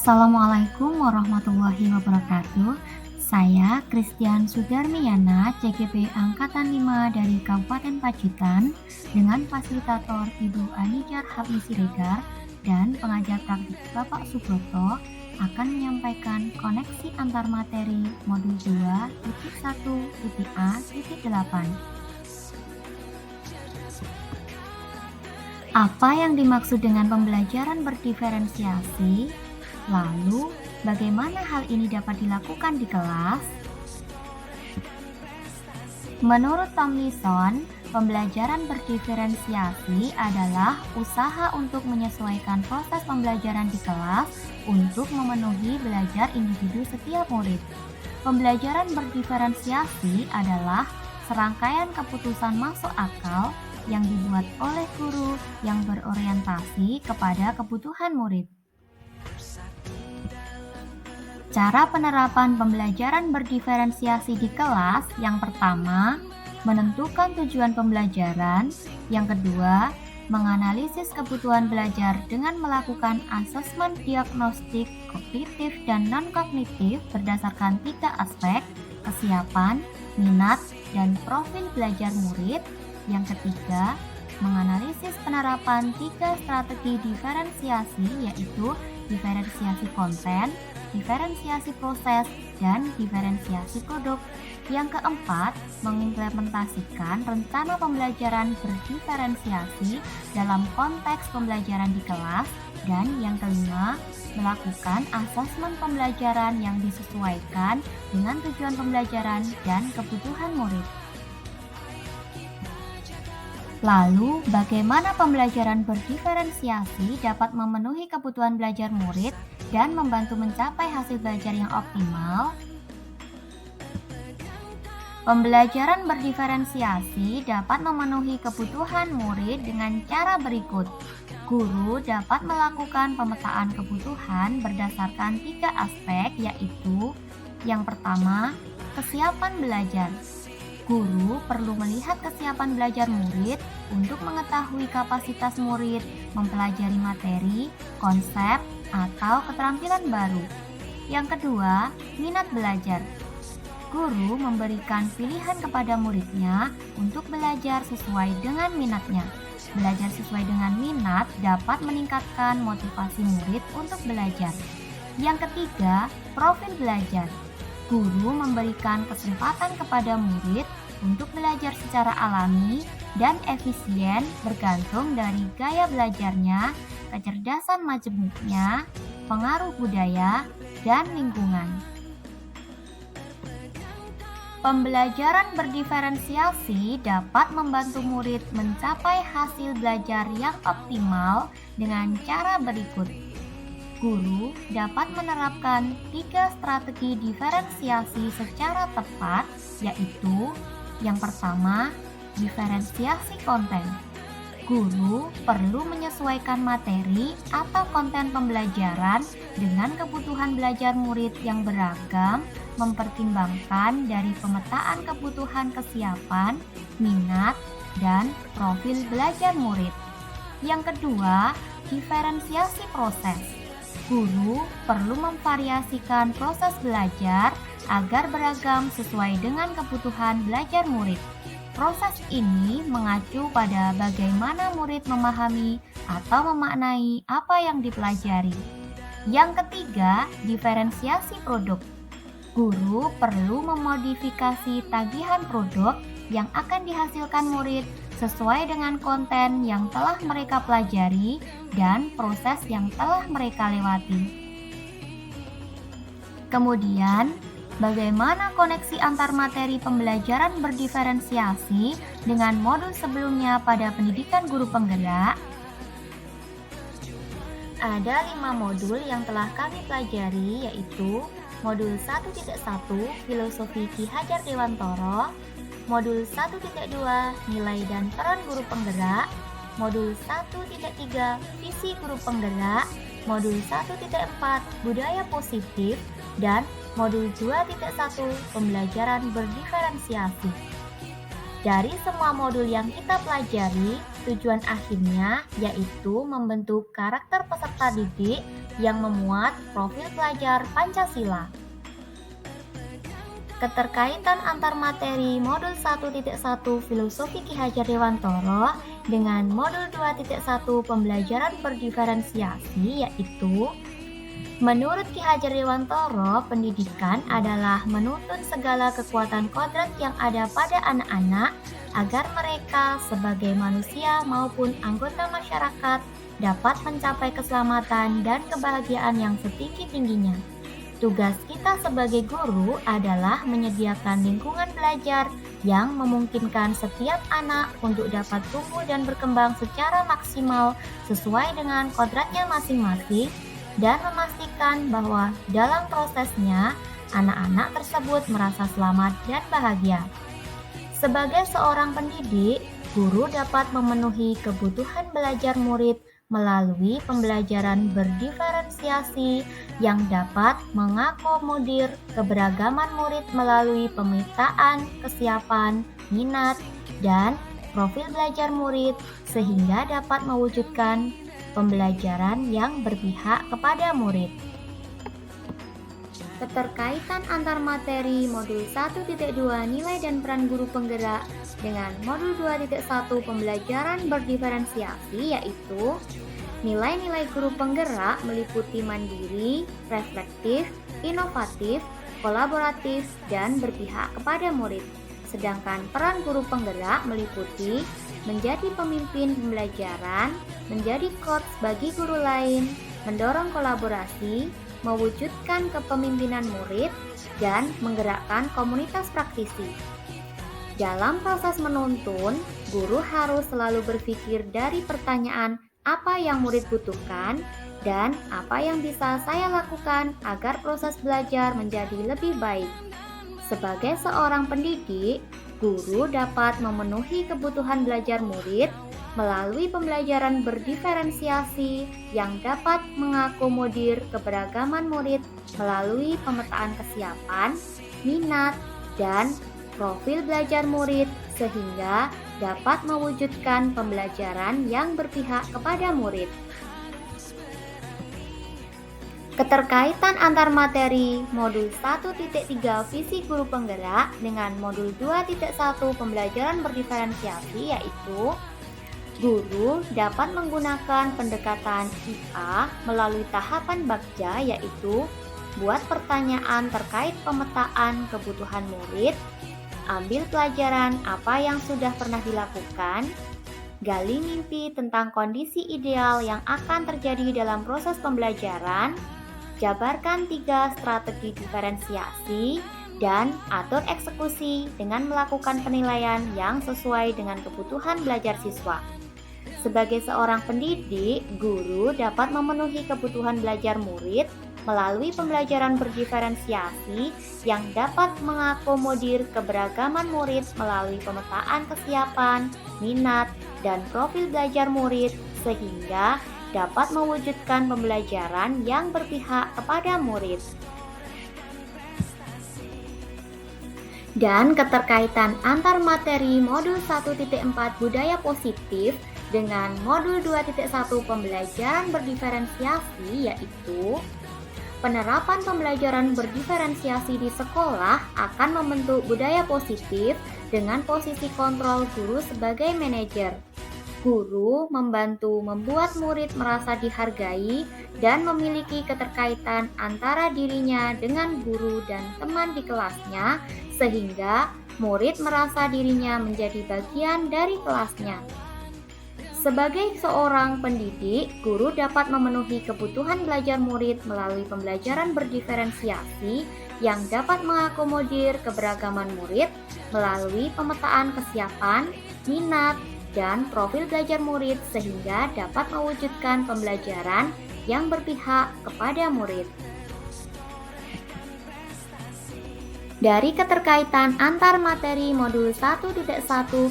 Assalamualaikum warahmatullahi wabarakatuh. Saya Christian Sudarmiyana, CGP Angkatan 5 dari Kabupaten Pacitan dengan fasilitator Ibu Anijar Habni Siregar dan pengajar praktik Bapak Subroto akan menyampaikan koneksi antar materi modul 2.1.A.8. Apa yang dimaksud dengan pembelajaran berdiferensiasi? Lalu, bagaimana hal ini dapat dilakukan di kelas? Menurut Tomlinson, pembelajaran berdiferensiasi adalah usaha untuk menyesuaikan proses pembelajaran di kelas untuk memenuhi belajar individu setiap murid. Pembelajaran berdiferensiasi adalah serangkaian keputusan masuk akal yang dibuat oleh guru yang berorientasi kepada kebutuhan murid. Cara penerapan pembelajaran berdiferensiasi di kelas, yang pertama, menentukan tujuan pembelajaran, yang kedua, menganalisis kebutuhan belajar dengan melakukan asesmen diagnostik kognitif dan non-kognitif berdasarkan 3 aspek, kesiapan, minat, dan profil belajar murid, yang ketiga, menganalisis penerapan 3 strategi diferensiasi yaitu diferensiasi konten, diferensiasi proses, dan diferensiasi produk. Yang keempat, mengimplementasikan rencana pembelajaran berdiferensiasi dalam konteks pembelajaran di kelas. Dan yang kelima, melakukan asesmen pembelajaran yang disesuaikan dengan tujuan pembelajaran dan kebutuhan murid. Lalu, bagaimana pembelajaran berdiferensiasi dapat memenuhi kebutuhan belajar murid dan membantu mencapai hasil belajar yang optimal? Pembelajaran berdiferensiasi dapat memenuhi kebutuhan murid dengan cara berikut. Guru dapat melakukan pemetaan kebutuhan berdasarkan 3 aspek yaitu: yang pertama, kesiapan belajar. Guru perlu melihat kesiapan belajar murid untuk mengetahui kapasitas murid mempelajari materi, konsep, atau keterampilan baru. Yang kedua, minat belajar. Guru memberikan pilihan kepada muridnya untuk belajar sesuai dengan minatnya. Belajar sesuai dengan minat dapat meningkatkan motivasi murid untuk belajar. Yang ketiga, profil belajar. Guru memberikan kesempatan kepada murid untuk belajar secara alami dan efisien bergantung dari gaya belajarnya, kecerdasan majemuknya, pengaruh budaya, dan lingkungan. Pembelajaran berdiferensiasi dapat membantu murid mencapai hasil belajar yang optimal dengan cara berikut. Guru dapat menerapkan 3 strategi diferensiasi secara tepat, yaitu: yang pertama, diferensiasi konten. Guru perlu menyesuaikan materi atau konten pembelajaran dengan kebutuhan belajar murid yang beragam, mempertimbangkan dari pemetaan kebutuhan kesiapan, minat, dan profil belajar murid. Yang kedua, diferensiasi proses. Guru perlu memvariasikan proses belajar agar beragam sesuai dengan kebutuhan belajar murid. Proses ini mengacu pada bagaimana murid memahami atau memaknai apa yang dipelajari. Yang ketiga, diferensiasi produk. Guru perlu memodifikasi tagihan produk yang akan dihasilkan murid sesuai dengan konten yang telah mereka pelajari dan proses yang telah mereka lewati. Kemudian, bagaimana koneksi antar materi pembelajaran berdiferensiasi dengan modul sebelumnya pada pendidikan guru penggerak? Ada 5 modul yang telah kami pelajari, yaitu modul 1.1 Filosofi Ki Hajar Dewantoro, modul 1.2 Nilai dan Peran Guru Penggerak, modul 1.3 Visi Guru Penggerak, modul 1.4 Budaya Positif, dan modul 2.1 Pembelajaran Berdiferensiasi. Dari semua modul yang kita pelajari, tujuan akhirnya yaitu membentuk karakter peserta didik yang memuat profil pelajar Pancasila. Keterkaitan antar materi modul 1.1 Filosofi Ki Hajar Dewantara dengan modul 2.1 Pembelajaran berdiferensiasi yaitu menurut Ki Hajar Dewantara, pendidikan adalah menuntun segala kekuatan kodrat yang ada pada anak-anak agar mereka sebagai manusia maupun anggota masyarakat dapat mencapai keselamatan dan kebahagiaan yang setinggi-tingginya. Tugas kita sebagai guru adalah menyediakan lingkungan belajar yang memungkinkan setiap anak untuk dapat tumbuh dan berkembang secara maksimal sesuai dengan kodratnya masing-masing dan memastikan bahwa dalam prosesnya anak-anak tersebut merasa selamat dan bahagia. Sebagai seorang pendidik, guru dapat memenuhi kebutuhan belajar murid melalui pembelajaran berdiferensiasi yang dapat mengakomodir keberagaman murid melalui pemetaan kesiapan, minat, dan profil belajar murid sehingga dapat mewujudkan pembelajaran yang berpihak kepada murid. Keterkaitan antar materi modul 1.2 nilai dan peran guru penggerak dengan modul 2.1 pembelajaran berdiferensiasi yaitu nilai-nilai guru penggerak meliputi mandiri, reflektif, inovatif, kolaboratif, dan berpihak kepada murid. Sedangkan peran guru penggerak meliputi menjadi pemimpin pembelajaran, menjadi coach bagi guru lain, mendorong kolaborasi, mewujudkan kepemimpinan murid, dan menggerakkan komunitas praktisi. Dalam proses menuntun, guru harus selalu berpikir dari pertanyaan apa yang murid butuhkan dan apa yang bisa saya lakukan agar proses belajar menjadi lebih baik. Sebagai seorang pendidik, guru dapat memenuhi kebutuhan belajar murid melalui pembelajaran berdiferensiasi yang dapat mengakomodir keberagaman murid melalui pemetaan kesiapan, minat, dan profil belajar murid sehingga dapat mewujudkan pembelajaran yang berpihak kepada murid. Keterkaitan antar materi modul 1.3 visi guru penggerak dengan modul 2.1 pembelajaran berdiferensiasi yaitu guru dapat menggunakan pendekatan IA melalui tahapan bagja yaitu buat pertanyaan terkait pemetaan kebutuhan murid, ambil pelajaran apa yang sudah pernah dilakukan, gali mimpi tentang kondisi ideal yang akan terjadi dalam proses pembelajaran, jabarkan 3 strategi diferensiasi, dan atur eksekusi dengan melakukan penilaian yang sesuai dengan kebutuhan belajar siswa. Sebagai seorang pendidik, guru dapat memenuhi kebutuhan belajar murid melalui pembelajaran berdiferensiasi yang dapat mengakomodir keberagaman murid melalui pemetaan kesiapan, minat, dan profil belajar murid sehingga dapat mewujudkan pembelajaran yang berpihak kepada murid. Dan keterkaitan antar materi modul 1.4 budaya positif dengan modul 2.1 pembelajaran berdiferensiasi yaitu penerapan pembelajaran berdiferensiasi di sekolah akan membentuk budaya positif dengan posisi kontrol guru sebagai manajer. Guru membantu membuat murid merasa dihargai dan memiliki keterkaitan antara dirinya dengan guru dan teman di kelasnya sehingga murid merasa dirinya menjadi bagian dari kelasnya. Sebagai seorang pendidik, guru dapat memenuhi kebutuhan belajar murid melalui pembelajaran berdiferensiasi yang dapat mengakomodir keberagaman murid melalui pemetaan kesiapan, minat, dan profil belajar murid sehingga dapat mewujudkan pembelajaran yang berpihak kepada murid. Dari keterkaitan antar materi modul 1.1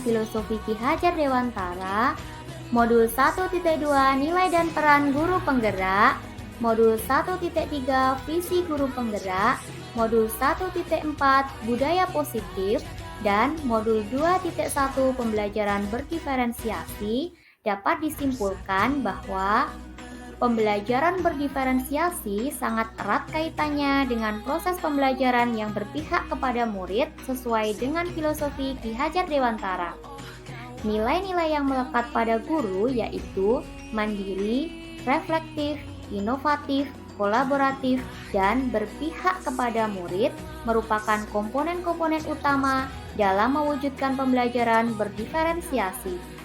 Filosofi Ki Hajar Dewantara, modul 1.2 Nilai dan Peran Guru Penggerak, modul 1.3 Visi Guru Penggerak, modul 1.4 Budaya Positif, Dan modul 2.1 pembelajaran berdiferensiasi dapat disimpulkan bahwa pembelajaran berdiferensiasi sangat erat kaitannya dengan proses pembelajaran yang berpihak kepada murid sesuai dengan filosofi Ki Hajar Dewantara. Nilai-nilai yang melekat pada guru yaitu mandiri, reflektif, inovatif, kolaboratif, dan berpihak kepada murid merupakan komponen-komponen utama dalam mewujudkan pembelajaran berdiferensiasi.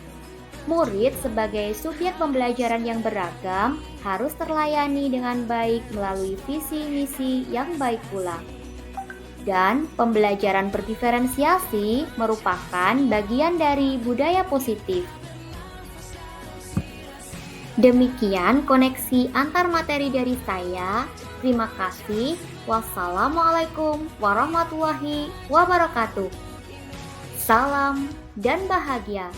Murid sebagai subjek pembelajaran yang beragam harus terlayani dengan baik melalui visi misi yang baik pula. Dan pembelajaran berdiferensiasi merupakan bagian dari budaya positif. Demikian koneksi antar materi dari saya. Terima kasih. Wassalamualaikum warahmatullahi wabarakatuh. Salam dan bahagia.